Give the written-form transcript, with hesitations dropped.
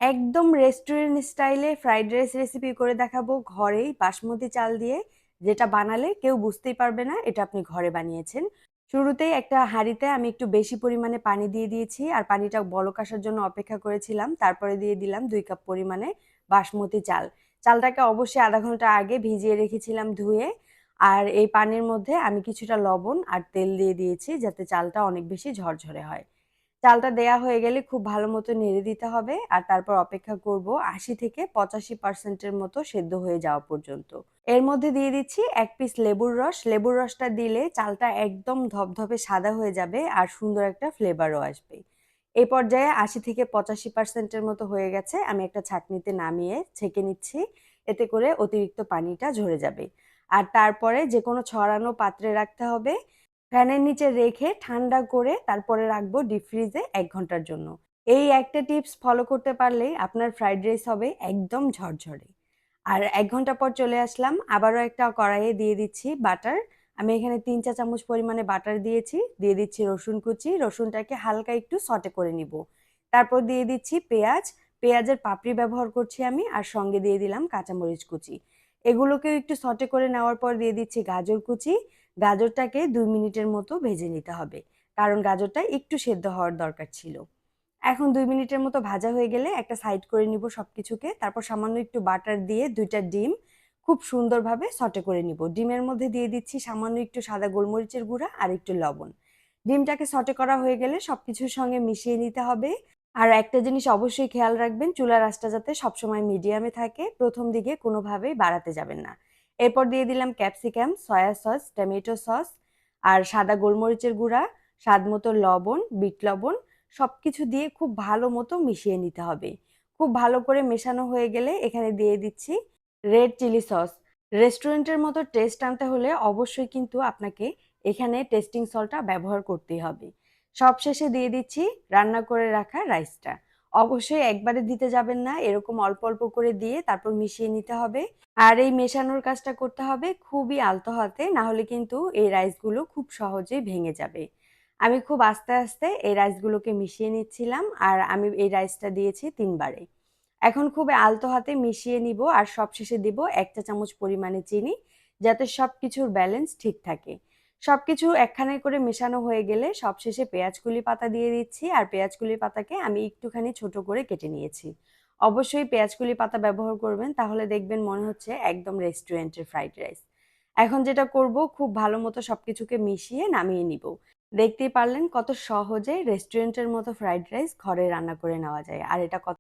একদম রেস্টুরেন্ট স্টাইলে fried rice recipe করে দেখাবো ঘরেই বাসমতি চাল দিয়ে, যেটা বানালে কেউ বুঝতেই পারবে না এটা আপনি ঘরে বানিয়েছেন। শুরুতেই একটা হাঁড়িতে আমি একটু বেশি পরিমাণে পানি দিয়ে দিয়েছি আর পানিটা বলক আসার জন্য অপেক্ষা করেছিলাম। তারপরে দিয়ে দিলাম ২ কাপ পরিমাণে বাসমতি চাল। চালটাকে অবশ্যই ০.৫ ঘন্টা আগে ভিজিয়ে রেখেছিলাম ধুয়ে। আর এই পানির মধ্যে আমি কিছুটা লবণ আর তেল দিয়ে দিয়েছি যাতে চালটা অনেক বেশি ঝরঝরে হয়। চালটা দেয়া হয়ে গেলে খুব ভালো মতো নেড়ে দিতে হবে আর তারপর অপেক্ষা করব ৮০ থেকে ৮৫% এর মতো সেদ্ধ হয়ে যাওয়া পর্যন্ত। এর মধ্যে দিয়ে দিচ্ছি ১ পিস লেবুর রস। লেবুর রসটা দিলে চালটা একদম ধবধবে সাদা হয়ে যাবে আর সুন্দর একটা ফ্লেভারও আসবে। এই পর্যায়ে ৮০ থেকে ৮৫% এর মতো হয়ে গেছে। আমি একটা ছাঁকনিতে নামিয়ে ছেঁকে নিচ্ছি। এতে করে অতিরিক্ত পানিটা ঝরে যাবে। আর তারপরে যেকোনো ছড়ানো পাত্রে রাখতে হবে। ফ্যানের নিচে রেখে ঠান্ডা করে তারপরে রাখবো ডিপ ফ্রিজে ১ ঘন্টার জন্য। এই একটা টিপস ফলো করতে পারলেই আপনার ফ্রাইড রাইস হবে একদম ঝরঝরে। আর ১ ঘন্টা পর চলে আসলাম। আবারও একটা কড়াইয়ে দিয়ে দিচ্ছি বাটার। আমি এখানে ৩ চা চামচ পরিমাণে বাটার দিয়েছি। দিয়ে দিচ্ছি রসুন কুচি। রসুনটাকে হালকা একটু সটে করে নিব। তারপর দিয়ে দিচ্ছি পেঁয়াজ। পেঁয়াজের পাপড়ি ব্যবহার করছি আমি আর সঙ্গে দিয়ে দিলাম কাঁচামরিচ কুচি। এগুলোকেও একটু সটে করে নেওয়ার পর দিয়ে দিচ্ছি গাজর কুচি। গাজরটাকে ২ মিনিটের মতো ভেজে নিতে হবে। কারণ গাজরটা একটু সেদ্ধ হওয়ার দরকার ছিল। এখন ২ মিনিটের মতো ভাজা হয়ে গেলে একটা সাইড করে নিব সবকিছুকে। তারপর সামান্য একটু বাটার দিয়ে ২ টা ডিম খুব সুন্দরভাবে সটে করে নিব। ডিমের মধ্যে দিয়ে দিচ্ছি সামান্য একটু সাদা গোলমরিচের গুঁড়া আর একটু লবণ। ডিমটাকে সটে করা হয়ে গেলে সবকিছুর সঙ্গে মিশিয়ে নিতে হবে। আর একটা জিনিস অবশ্যই খেয়াল রাখবেন, চুলার আঁচটা যাতে সবসময় মিডিয়ামে থাকে। ১ম দিকে কোনোভাবেই বাড়াতে যাবেন না। এরপর দিয়ে দিলাম capsicum, soya sauce, tomato sauce আর সাদা গোলমরিচের গুঁড়া, স্বাদমতো লবণ, বিট লবণ সবকিছু দিয়ে খুব ভালো মতো মিশিয়ে নিতে হবে। খুব ভালো করে মেশানো হয়ে গেলে এখানে দিয়ে দিচ্ছি রেড চিলি সস। রেস্টুরেন্টের মতো টেস্ট আনতে হলে অবশ্যই কিন্তু আপনাকে এখানে টেস্টিং সল্টটা ব্যবহার করতেই হবে। সবশেষে দিয়ে দিচ্ছি রান্না করে রাখা রাইসটা। অবশ্যই একবারে দিতে যাবেন না, এরকম অল্প, অল্প করে দিয়ে তারপর মিশিয়ে নিতে হবে। আর এই মেশানোর কাজটা করতে হবে খুবই আলতো হাতে, না হলে কিন্তু এই রাইসগুলো খুব সহজেই ভেঙে যাবে। আমি খুব আস্তে, আস্তে এই রাইসগুলোকে মিশিয়ে নিচ্ছিলাম আর আমি এই রাইসটা দিয়েছি ৩ বারে। এখন খুব আলতো হাতে মিশিয়ে নিব আর সবশেষে দিব ১ চা চামচ পরিমাণে চিনি, যাতে সবকিছুর ব্যালেন্স ঠিক থাকে। সবকিছু একখানে করে মেশানো হয়ে গেলে সবশেষে পেঁয়াজ কুলি পাতা দিয়ে দিচ্ছি আর পেঁয়াজ কুলি পাতাকে আমি একটুখানি ছোট করে কেটে নিয়েছি। অবশ্যই পেঁয়াজ কুলি পাতা ব্যবহার করবেন, তাহলে দেখবেন মনে হচ্ছে একদম রেস্টুরেন্টের ফ্রাইড রাইস। এখন যেটা করব, খুব ভালো মতো সবকিছুকে মিশিয়ে নামিয়ে নিব। দেখতেই পারলেন কত সহজে রেস্টুরেন্টের মতো ফ্রাইড রাইস ঘরে রান্না করে নেওয়া যায়। আর এটা কত